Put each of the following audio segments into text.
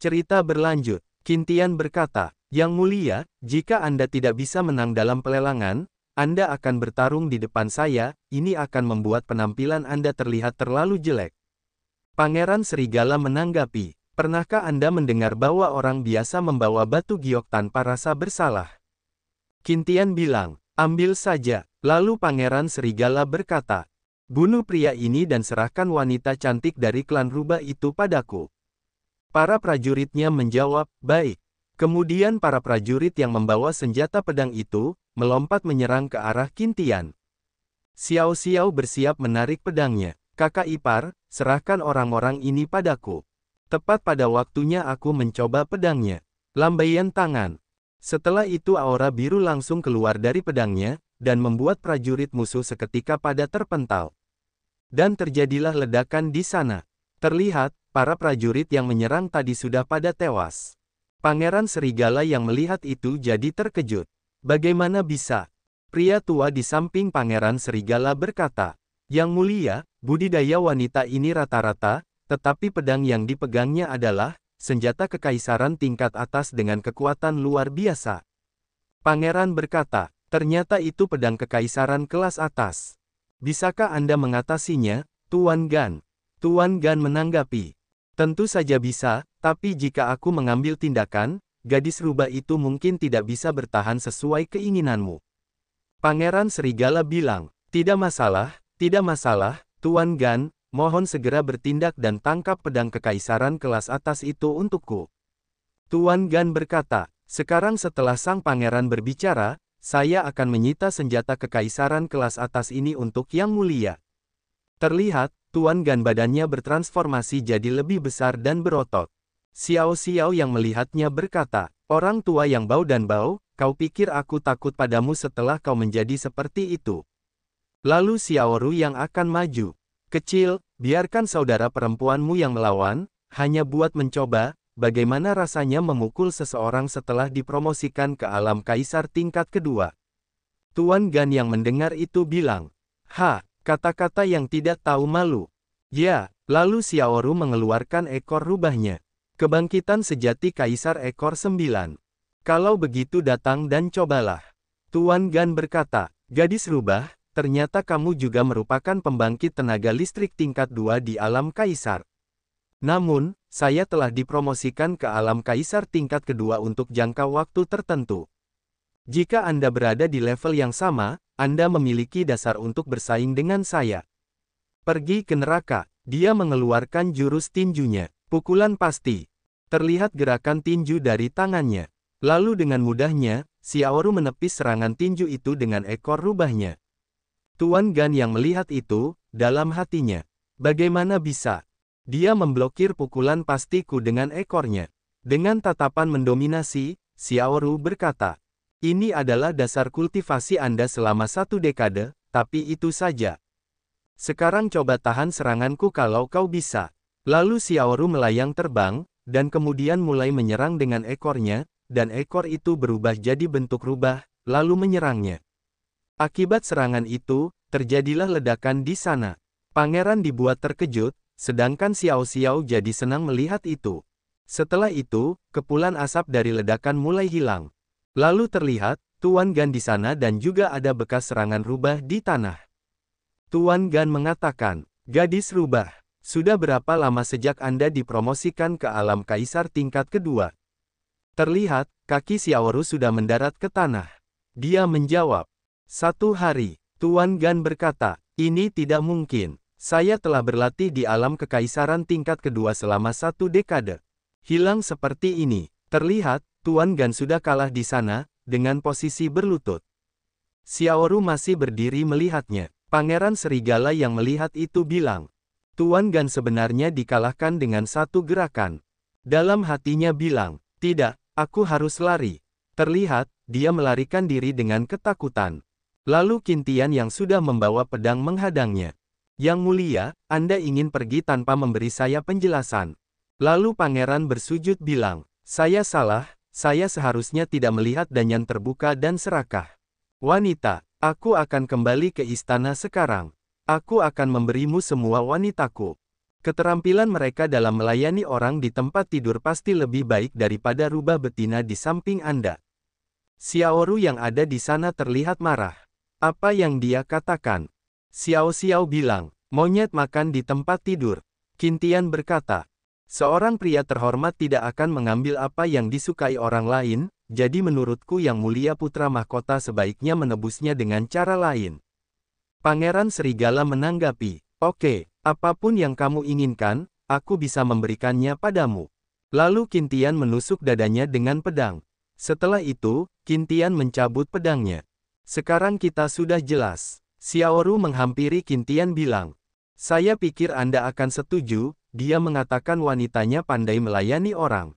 Cerita berlanjut. Qintian berkata, Yang Mulia, jika Anda tidak bisa menang dalam pelelangan, Anda akan bertarung di depan saya, ini akan membuat penampilan Anda terlihat terlalu jelek. Pangeran Serigala menanggapi, pernahkah Anda mendengar bahwa orang biasa membawa batu giok tanpa rasa bersalah? Qintian bilang, ambil saja. Lalu Pangeran Serigala berkata, bunuh pria ini dan serahkan wanita cantik dari klan rubah itu padaku. Para prajuritnya menjawab, baik. Kemudian para prajurit yang membawa senjata pedang itu, melompat menyerang ke arah Qintian. Xiao Xiao bersiap menarik pedangnya. Kakak ipar, serahkan orang-orang ini padaku. Tepat pada waktunya aku mencoba pedangnya. Lambaian tangan. Setelah itu aura biru langsung keluar dari pedangnya, dan membuat prajurit musuh seketika pada terpental. Dan terjadilah ledakan di sana. Terlihat, para prajurit yang menyerang tadi sudah pada tewas. Pangeran Serigala yang melihat itu jadi terkejut. Bagaimana bisa? Pria tua di samping Pangeran Serigala berkata, Yang Mulia, budidaya wanita ini rata-rata, tetapi pedang yang dipegangnya adalah senjata kekaisaran tingkat atas dengan kekuatan luar biasa. Pangeran berkata, ternyata itu pedang kekaisaran kelas atas. Bisakah Anda mengatasinya, Tuan Gan? Tuan Gan menanggapi, tentu saja bisa, tapi jika aku mengambil tindakan, gadis rubah itu mungkin tidak bisa bertahan sesuai keinginanmu. Pangeran Serigala bilang, tidak masalah, Tuan Gan, mohon segera bertindak dan tangkap pedang kekaisaran kelas atas itu untukku. Tuan Gan berkata, sekarang setelah sang pangeran berbicara, saya akan menyita senjata kekaisaran kelas atas ini untuk Yang Mulia. Terlihat, Tuan Gan badannya bertransformasi jadi lebih besar dan berotot. Xiao Xiao yang melihatnya berkata, orang tua yang bau dan bau, kau pikir aku takut padamu setelah kau menjadi seperti itu? Lalu Xiao Ru yang akan maju. Kecil, biarkan saudara perempuanmu yang melawan, hanya buat mencoba, bagaimana rasanya memukul seseorang setelah dipromosikan ke alam kaisar tingkat kedua. Tuan Gan yang mendengar itu bilang, kata-kata yang tidak tahu malu. Ya, lalu Xiao Ru mengeluarkan ekor rubahnya. Kebangkitan sejati Kaisar ekor 9. Kalau begitu datang dan cobalah. Tuan Gan berkata, gadis rubah, ternyata kamu juga merupakan pembangkit tenaga listrik tingkat 2 di alam Kaisar. Namun, saya telah dipromosikan ke alam Kaisar tingkat kedua untuk jangka waktu tertentu. Jika Anda berada di level yang sama, Anda memiliki dasar untuk bersaing dengan saya. Pergi ke neraka. Dia mengeluarkan jurus tinjunya. Pukulan pasti. Terlihat gerakan tinju dari tangannya. Lalu dengan mudahnya, Xiao Ru menepis serangan tinju itu dengan ekor rubahnya. Tuan Gan yang melihat itu, dalam hatinya, bagaimana bisa? Dia memblokir pukulan pastiku dengan ekornya. Dengan tatapan mendominasi, Xiao Ru berkata, ini adalah dasar kultivasi Anda selama 1 dekade, tapi itu saja. Sekarang coba tahan seranganku kalau kau bisa. Lalu Xiao Ru melayang terbang, dan kemudian mulai menyerang dengan ekornya, dan ekor itu berubah jadi bentuk rubah, lalu menyerangnya. Akibat serangan itu, terjadilah ledakan di sana. Pangeran dibuat terkejut, sedangkan Xiao Xiao jadi senang melihat itu. Setelah itu, kepulan asap dari ledakan mulai hilang. Lalu terlihat, Tuan Gan di sana dan juga ada bekas serangan rubah di tanah. Tuan Gan mengatakan, gadis rubah, sudah berapa lama sejak Anda dipromosikan ke alam kaisar tingkat kedua? Terlihat, kaki Xiao Ru sudah mendarat ke tanah. Dia menjawab, 1 hari. Tuan Gan berkata, ini tidak mungkin. Saya telah berlatih di alam kekaisaran tingkat kedua selama 1 dekade. Hilang seperti ini. Terlihat, Tuan Gan sudah kalah di sana, dengan posisi berlutut. Xiao Ru masih berdiri melihatnya. Pangeran Serigala yang melihat itu bilang, Tuan Gan sebenarnya dikalahkan dengan 1 gerakan. Dalam hatinya bilang, tidak, aku harus lari. Terlihat, dia melarikan diri dengan ketakutan. Lalu Qintian yang sudah membawa pedang menghadangnya. Yang Mulia, Anda ingin pergi tanpa memberi saya penjelasan. Lalu pangeran bersujud bilang, saya salah, saya seharusnya tidak melihat Danyan terbuka dan serakah. Wanita, aku akan kembali ke istana sekarang. Aku akan memberimu semua wanitaku. Keterampilan mereka dalam melayani orang di tempat tidur pasti lebih baik daripada rubah betina di samping Anda. Xiaoru yang ada di sana terlihat marah. Apa yang dia katakan? Xiao Xiao bilang, monyet makan di tempat tidur. Qin Tian berkata, seorang pria terhormat tidak akan mengambil apa yang disukai orang lain, jadi menurutku yang mulia putra mahkota sebaiknya menebusnya dengan cara lain. Pangeran Serigala menanggapi, oke. Apapun yang kamu inginkan, aku bisa memberikannya padamu. Lalu Qin Tian menusuk dadanya dengan pedang. Setelah itu, Qin Tian mencabut pedangnya. Sekarang kita sudah jelas. Xiaoru menghampiri Qin Tian bilang, saya pikir Anda akan setuju, dia mengatakan wanitanya pandai melayani orang.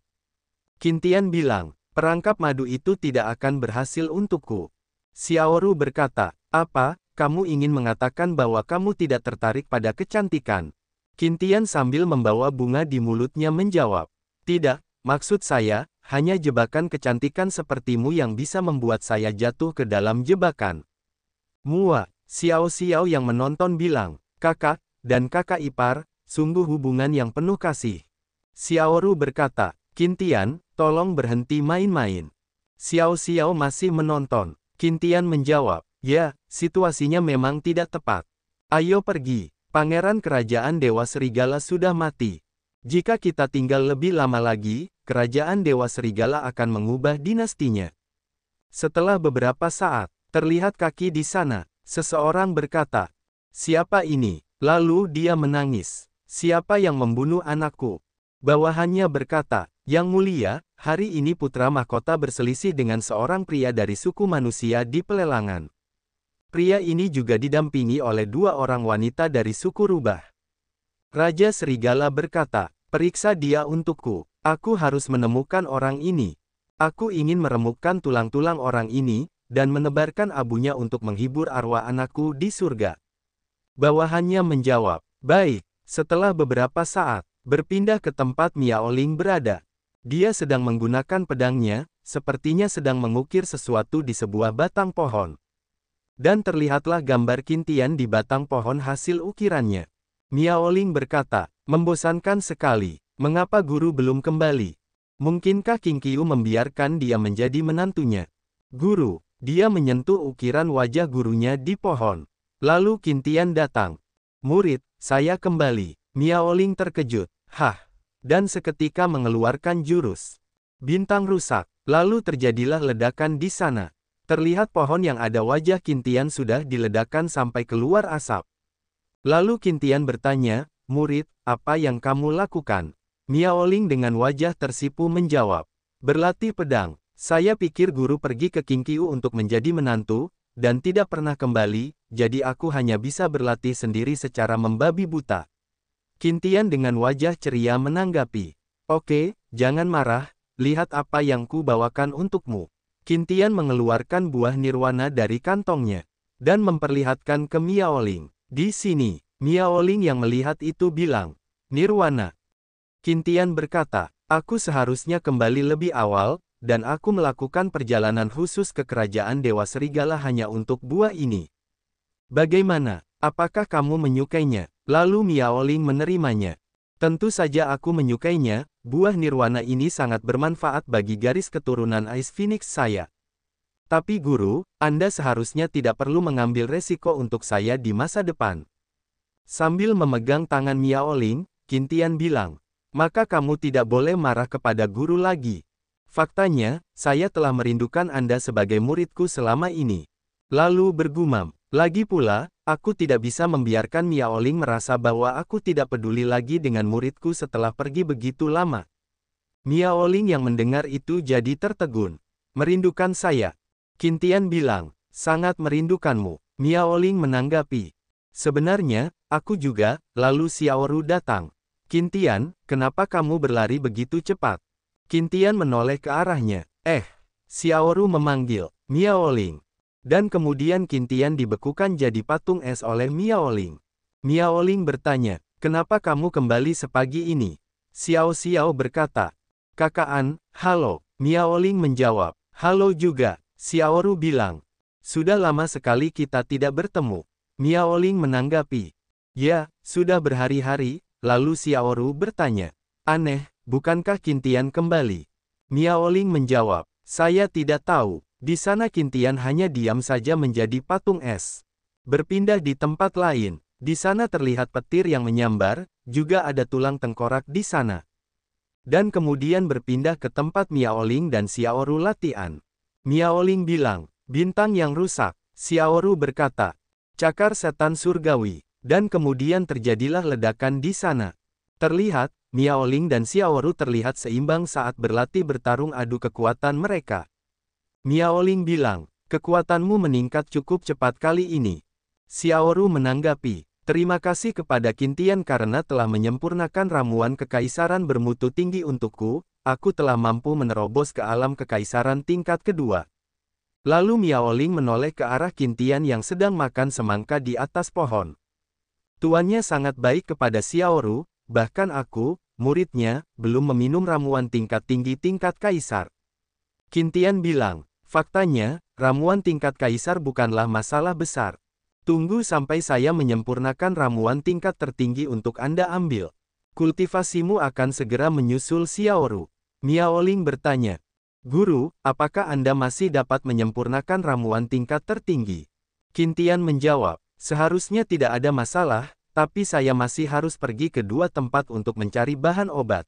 Qin Tian bilang, perangkap madu itu tidak akan berhasil untukku. Xiaoru berkata, apa? Kamu ingin mengatakan bahwa kamu tidak tertarik pada kecantikan? Qin Tian sambil membawa bunga di mulutnya menjawab. Tidak, maksud saya, hanya jebakan kecantikan sepertimu yang bisa membuat saya jatuh ke dalam jebakan. Mua, Xiao Xiao yang menonton bilang, kakak, dan kakak ipar, sungguh hubungan yang penuh kasih. Xiaoru berkata, Qin Tian, tolong berhenti main-main. Xiao Xiao masih menonton. Qin Tian menjawab, ya, situasinya memang tidak tepat. Ayo pergi, pangeran kerajaan Dewa Serigala sudah mati. Jika kita tinggal lebih lama lagi, kerajaan Dewa Serigala akan mengubah dinastinya. Setelah beberapa saat, terlihat kaki di sana, seseorang berkata, siapa ini? Lalu dia menangis, siapa yang membunuh anakku? Bawahannya berkata, yang mulia, hari ini putra mahkota berselisih dengan seorang pria dari suku manusia di pelelangan. Pria ini juga didampingi oleh dua orang wanita dari suku rubah. Raja Serigala berkata, periksa dia untukku. Aku harus menemukan orang ini. Aku ingin meremukkan tulang-tulang orang ini, dan menebarkan abunya untuk menghibur arwah anakku di surga. Bawahannya menjawab, baik. Setelah beberapa saat, berpindah ke tempat Miao Ling berada. Dia sedang menggunakan pedangnya, sepertinya sedang mengukir sesuatu di sebuah batang pohon. Dan terlihatlah gambar Qin Tian di batang pohon hasil ukirannya. Miao Ling berkata, membosankan sekali, mengapa guru belum kembali? Mungkinkah Qin Qiu membiarkan dia menjadi menantunya? Guru, dia menyentuh ukiran wajah gurunya di pohon. Lalu Qin Tian datang. Murid, saya kembali. Miao Ling terkejut. Hah. Dan seketika mengeluarkan jurus bintang rusak. Lalu terjadilah ledakan di sana. Terlihat pohon yang ada wajah Qin Tian sudah diledakkan sampai keluar asap. Lalu Qin Tian bertanya, murid, apa yang kamu lakukan? Miao Ling dengan wajah tersipu menjawab, berlatih pedang. Saya pikir guru pergi ke Qin Qiu untuk menjadi menantu, dan tidak pernah kembali, jadi aku hanya bisa berlatih sendiri secara membabi buta. Qin Tian dengan wajah ceria menanggapi, oke, jangan marah, lihat apa yang ku bawakan untukmu. Qin Tian mengeluarkan buah nirwana dari kantongnya, dan memperlihatkan ke Miao Ling. Di sini, Miao Ling yang melihat itu bilang, nirwana. Qin Tian berkata, aku seharusnya kembali lebih awal, dan aku melakukan perjalanan khusus ke kerajaan Dewa Serigala hanya untuk buah ini. Bagaimana? Apakah kamu menyukainya? Lalu Miao Ling menerimanya. Tentu saja aku menyukainya, buah nirwana ini sangat bermanfaat bagi garis keturunan Ice Phoenix saya. Tapi guru, Anda seharusnya tidak perlu mengambil resiko untuk saya di masa depan. Sambil memegang tangan Miao Ling, Qin Tian bilang, maka kamu tidak boleh marah kepada guru lagi. Faktanya, saya telah merindukan Anda sebagai muridku selama ini. Lalu bergumam, lagi pula, aku tidak bisa membiarkan Miao Ling merasa bahwa aku tidak peduli lagi dengan muridku setelah pergi begitu lama. Miao Ling yang mendengar itu jadi tertegun. Merindukan saya. Qin Tian bilang, sangat merindukanmu. Miao Ling menanggapi, sebenarnya, aku juga. Lalu Xiaoru datang. Qin Tian, kenapa kamu berlari begitu cepat? Qin Tian menoleh ke arahnya. Xiaoru memanggil, Miao Ling. Dan kemudian Qin Tian dibekukan jadi patung es oleh Miao Ling. Miao Ling bertanya, kenapa kamu kembali sepagi ini? Xiao Xiao berkata, Kakak An, halo. Miao Ling menjawab, halo juga. Xiaoru bilang, sudah lama sekali kita tidak bertemu. Miao Ling menanggapi, ya, sudah berhari-hari, lalu Xiaoru bertanya. Aneh, bukankah Qintian kembali? Miaoling menjawab, saya tidak tahu. Di sana Qintian hanya diam saja menjadi patung es. Berpindah di tempat lain, di sana terlihat petir yang menyambar, juga ada tulang tengkorak di sana. Dan kemudian berpindah ke tempat Miaoling dan Xiaoru latihan. Miaoling bilang, bintang yang rusak. Xiaoru berkata, cakar setan surgawi. Dan kemudian terjadilah ledakan di sana. Terlihat, Miaoling dan Xiaoru terlihat seimbang saat berlatih bertarung adu kekuatan mereka. Miaoling bilang, kekuatanmu meningkat cukup cepat kali ini. Xiaoru menanggapi, terima kasih kepada Qintian karena telah menyempurnakan ramuan kekaisaran bermutu tinggi untukku, aku telah mampu menerobos ke alam kekaisaran tingkat kedua. Lalu Miaoling menoleh ke arah Qintian yang sedang makan semangka di atas pohon. Tuannya sangat baik kepada Xiaoru, bahkan aku, muridnya, belum meminum ramuan tingkat tinggi tingkat kaisar. Qintian bilang, faktanya, ramuan tingkat kaisar bukanlah masalah besar. Tunggu sampai saya menyempurnakan ramuan tingkat tertinggi untuk Anda ambil. Kultivasimu akan segera menyusul Xiaoru. Miaoling bertanya, Guru, apakah Anda masih dapat menyempurnakan ramuan tingkat tertinggi? Qintian menjawab, seharusnya tidak ada masalah, tapi saya masih harus pergi ke dua tempat untuk mencari bahan obat.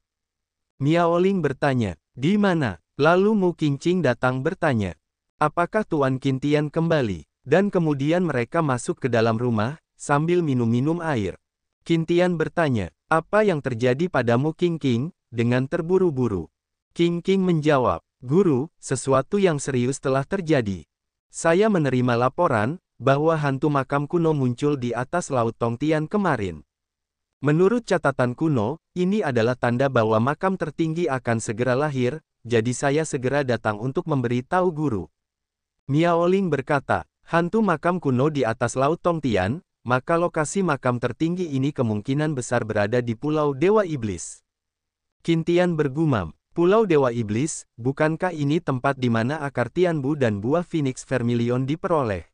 Miaoling bertanya, di mana? Lalu Mu Qingqing datang bertanya, apakah Tuan Qintian kembali? Dan kemudian mereka masuk ke dalam rumah, sambil minum-minum air. Qintian bertanya, apa yang terjadi padamu Qingqing? Dengan terburu-buru. Qingqing menjawab, Guru, sesuatu yang serius telah terjadi. Saya menerima laporan, bahwa hantu makam kuno muncul di atas Laut Tongtian kemarin. Menurut catatan kuno, ini adalah tanda bahwa makam tertinggi akan segera lahir, jadi saya segera datang untuk memberi tahu guru. Miaoling berkata, hantu makam kuno di atas Laut Tongtian, maka lokasi makam tertinggi ini kemungkinan besar berada di Pulau Dewa Iblis. Qintian bergumam, Pulau Dewa Iblis, bukankah ini tempat di mana akar Tianbu dan buah Phoenix Vermilion diperoleh?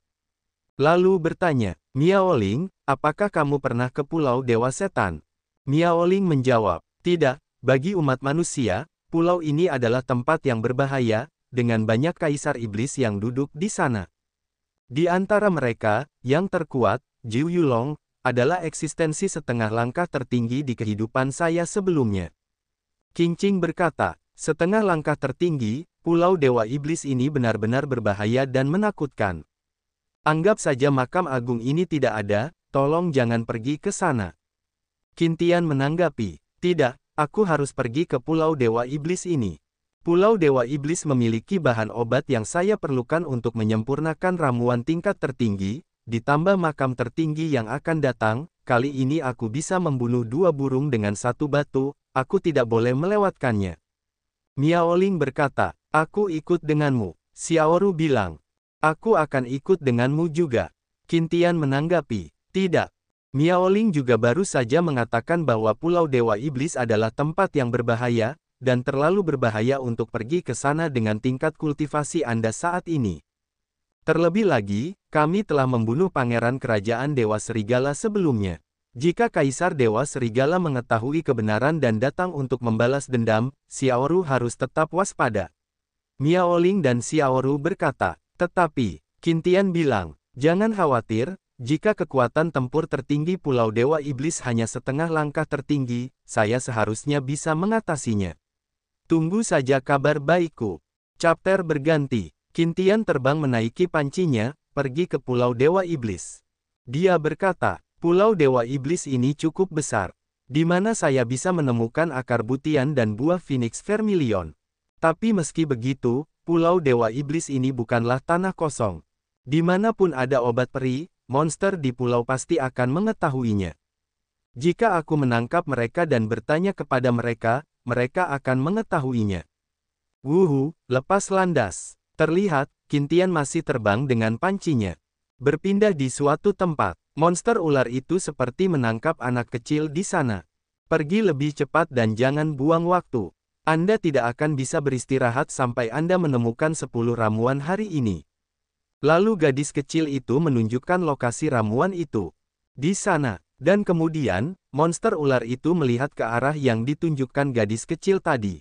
Lalu bertanya, Miaoling, apakah kamu pernah ke Pulau Dewa Setan? Miaoling menjawab, tidak, bagi umat manusia, pulau ini adalah tempat yang berbahaya, dengan banyak kaisar iblis yang duduk di sana. Di antara mereka, yang terkuat, Jiu Yulong, adalah eksistensi setengah langkah tertinggi di kehidupan saya sebelumnya. Qingqing berkata, setengah langkah tertinggi, Pulau Dewa Iblis ini benar-benar berbahaya dan menakutkan. Anggap saja makam agung ini tidak ada, tolong jangan pergi ke sana. Qintian menanggapi, tidak, aku harus pergi ke Pulau Dewa Iblis ini. Pulau Dewa Iblis memiliki bahan obat yang saya perlukan untuk menyempurnakan ramuan tingkat tertinggi, ditambah makam tertinggi yang akan datang, kali ini aku bisa membunuh dua burung dengan satu batu, aku tidak boleh melewatkannya. Miaoling berkata, aku ikut denganmu. Xiaoru bilang, aku akan ikut denganmu juga. Qintian menanggapi, tidak. Miaoling juga baru saja mengatakan bahwa Pulau Dewa Iblis adalah tempat yang berbahaya, dan terlalu berbahaya untuk pergi ke sana dengan tingkat kultivasi Anda saat ini. Terlebih lagi, kami telah membunuh Pangeran Kerajaan Dewa Serigala sebelumnya. Jika Kaisar Dewa Serigala mengetahui kebenaran dan datang untuk membalas dendam, Xiaoru harus tetap waspada. Miaoling dan Xiaoru berkata, tetapi, Qintian bilang, jangan khawatir, jika kekuatan tempur tertinggi Pulau Dewa Iblis hanya setengah langkah tertinggi, saya seharusnya bisa mengatasinya. Tunggu saja kabar baikku. Chapter berganti. Qintian terbang menaiki pancinya, pergi ke Pulau Dewa Iblis. Dia berkata, Pulau Dewa Iblis ini cukup besar. Di mana saya bisa menemukan akar butian dan buah Phoenix Vermilion. Tapi meski begitu, Pulau Dewa Iblis ini bukanlah tanah kosong. Dimanapun ada obat peri, monster di pulau pasti akan mengetahuinya. Jika aku menangkap mereka dan bertanya kepada mereka, mereka akan mengetahuinya. Wuhu, lepas landas. Terlihat, Qintian masih terbang dengan pancinya. Berpindah di suatu tempat, monster ular itu seperti menangkap anak kecil di sana. Pergi lebih cepat dan jangan buang waktu. Anda tidak akan bisa beristirahat sampai Anda menemukan 10 ramuan hari ini. Lalu gadis kecil itu menunjukkan lokasi ramuan itu. Di sana, Dan kemudian, monster ular itu melihat ke arah yang ditunjukkan gadis kecil tadi.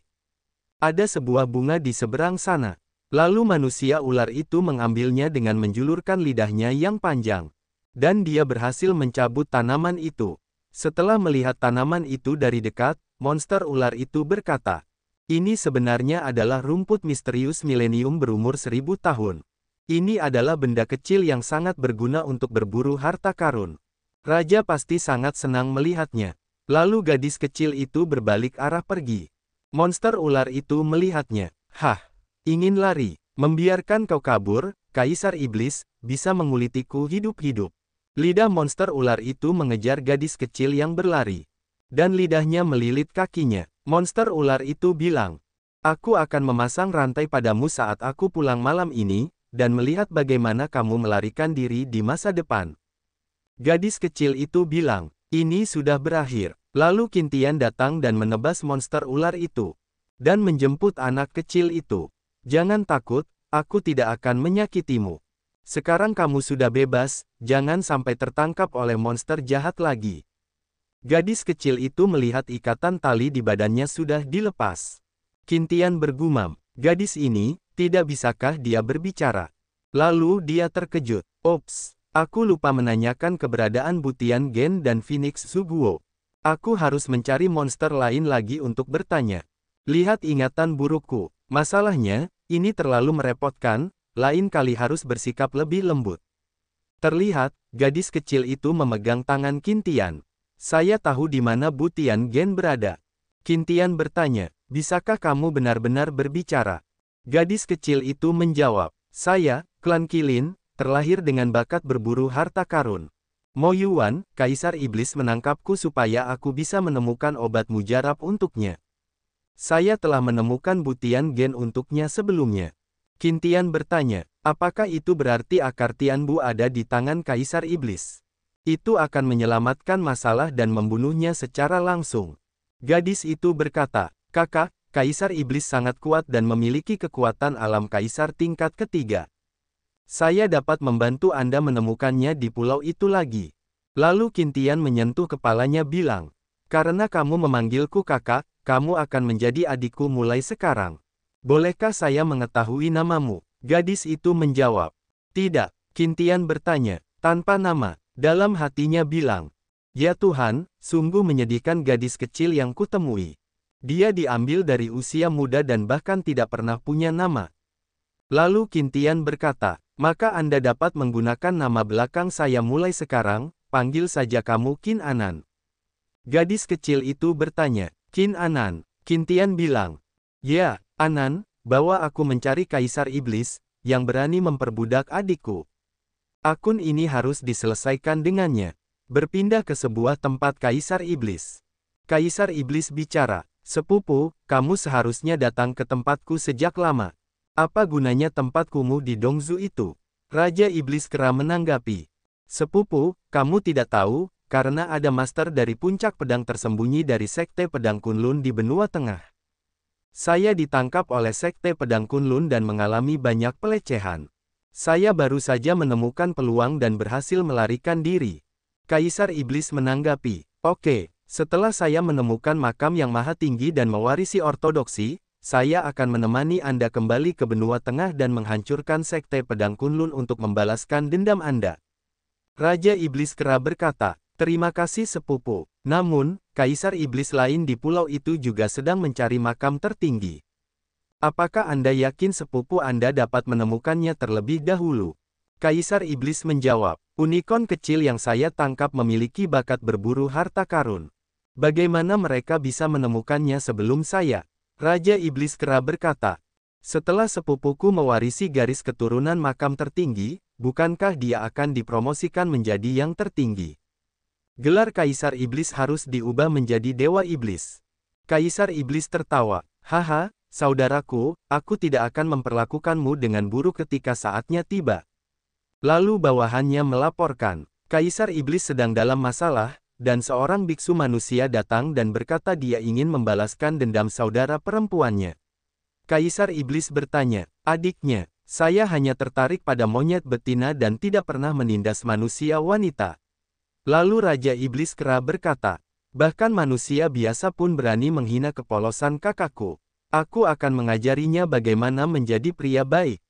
Ada sebuah bunga di seberang sana. Lalu manusia ular itu mengambilnya dengan menjulurkan lidahnya yang panjang. Dan dia berhasil mencabut tanaman itu. Setelah melihat tanaman itu dari dekat, monster ular itu berkata, "Ini sebenarnya adalah rumput misterius milenium berumur 1000 tahun. Ini adalah benda kecil yang sangat berguna untuk berburu harta karun." Raja pasti sangat senang melihatnya. Lalu gadis kecil itu berbalik arah pergi. Monster ular itu melihatnya. "Hah, ingin lari? Membiarkan kau kabur, Kaisar Iblis, bisa mengulitiku hidup-hidup." Lidah monster ular itu mengejar gadis kecil yang berlari. Dan lidahnya melilit kakinya. Monster ular itu bilang, "Aku akan memasang rantai padamu saat aku pulang malam ini, dan melihat bagaimana kamu melarikan diri di masa depan." Gadis kecil itu bilang, "Ini sudah berakhir." Lalu Qintian datang dan menebas monster ular itu. Dan menjemput anak kecil itu. "Jangan takut, aku tidak akan menyakitimu. Sekarang kamu sudah bebas, jangan sampai tertangkap oleh monster jahat lagi." Gadis kecil itu melihat ikatan tali di badannya sudah dilepas. Qintian bergumam, "Gadis ini, tidak bisakah dia berbicara?" Lalu dia terkejut. "Ops, aku lupa menanyakan keberadaan Butian Gen dan Phoenix Suguo. Aku harus mencari monster lain lagi untuk bertanya. Lihat ingatan burukku. Masalahnya, ini terlalu merepotkan. Lain kali harus bersikap lebih lembut." Terlihat, gadis kecil itu memegang tangan Qintian. "Saya tahu di mana Butian Gen berada." Qintian bertanya, "Bisakah kamu benar-benar berbicara?" Gadis kecil itu menjawab, "Saya, klan Qilin, terlahir dengan bakat berburu harta karun. Mo Yuan, Kaisar Iblis menangkapku supaya aku bisa menemukan obat mujarab untuknya. Saya telah menemukan Butian Gen untuknya sebelumnya." Qintian bertanya, "Apakah itu berarti akar Tianbu ada di tangan Kaisar Iblis? Itu akan menyelamatkan masalah dan membunuhnya secara langsung." Gadis itu berkata, "Kakak, Kaisar Iblis sangat kuat dan memiliki kekuatan alam Kaisar tingkat ketiga. Saya dapat membantu Anda menemukannya di pulau itu lagi." Lalu Qintian menyentuh kepalanya bilang, "Karena kamu memanggilku kakak, kamu akan menjadi adikku mulai sekarang. Bolehkah saya mengetahui namamu?" Gadis itu menjawab, "Tidak." Qintian bertanya, "Tanpa nama?" Dalam hatinya bilang, "Ya Tuhan, sungguh menyedihkan gadis kecil yang kutemui. Dia diambil dari usia muda dan bahkan tidak pernah punya nama." Lalu Qintian berkata, "Maka Anda dapat menggunakan nama belakang saya mulai sekarang, panggil saja kamu Qin Anan." Gadis kecil itu bertanya, "Qin Anan?" Qintian bilang, "Ya, Anan, bawa aku mencari Kaisar Iblis, yang berani memperbudak adikku. Akun ini harus diselesaikan dengannya." Berpindah ke sebuah tempat Kaisar Iblis. Kaisar Iblis bicara, "Sepupu, kamu seharusnya datang ke tempatku sejak lama. Apa gunanya tempat kumuh di Dongzu itu?" Raja Iblis Kera menanggapi, "Sepupu, kamu tidak tahu, karena ada master dari puncak pedang tersembunyi dari Sekte Pedang Kunlun di benua tengah. Saya ditangkap oleh Sekte Pedang Kunlun dan mengalami banyak pelecehan. Saya baru saja menemukan peluang dan berhasil melarikan diri." Kaisar Iblis menanggapi, "Oke, setelah saya menemukan makam yang maha tinggi dan mewarisi ortodoksi, saya akan menemani Anda kembali ke benua tengah dan menghancurkan Sekte Pedang Kunlun untuk membalaskan dendam Anda." Raja Iblis Kera berkata, "Terima kasih sepupu." Namun, Kaisar Iblis lain di pulau itu juga sedang mencari makam tertinggi. "Apakah Anda yakin sepupu Anda dapat menemukannya terlebih dahulu?" Kaisar Iblis menjawab, "Unicorn kecil yang saya tangkap memiliki bakat berburu harta karun. Bagaimana mereka bisa menemukannya sebelum saya?" Raja Iblis Kera berkata, "Setelah sepupuku mewarisi garis keturunan makam tertinggi, bukankah dia akan dipromosikan menjadi yang tertinggi? Gelar Kaisar Iblis harus diubah menjadi Dewa Iblis." Kaisar Iblis tertawa, "Haha, saudaraku, aku tidak akan memperlakukanmu dengan buruk ketika saatnya tiba." Lalu bawahannya melaporkan, Kaisar Iblis sedang dalam masalah, dan seorang biksu manusia datang dan berkata dia ingin membalaskan dendam saudara perempuannya. Kaisar Iblis bertanya, "Adiknya, saya hanya tertarik pada monyet betina dan tidak pernah menindas manusia wanita." Lalu Raja Iblis Kera berkata, bahkan manusia biasa pun berani menghina kepolosan kakakku. Aku akan mengajarinya bagaimana menjadi pria baik.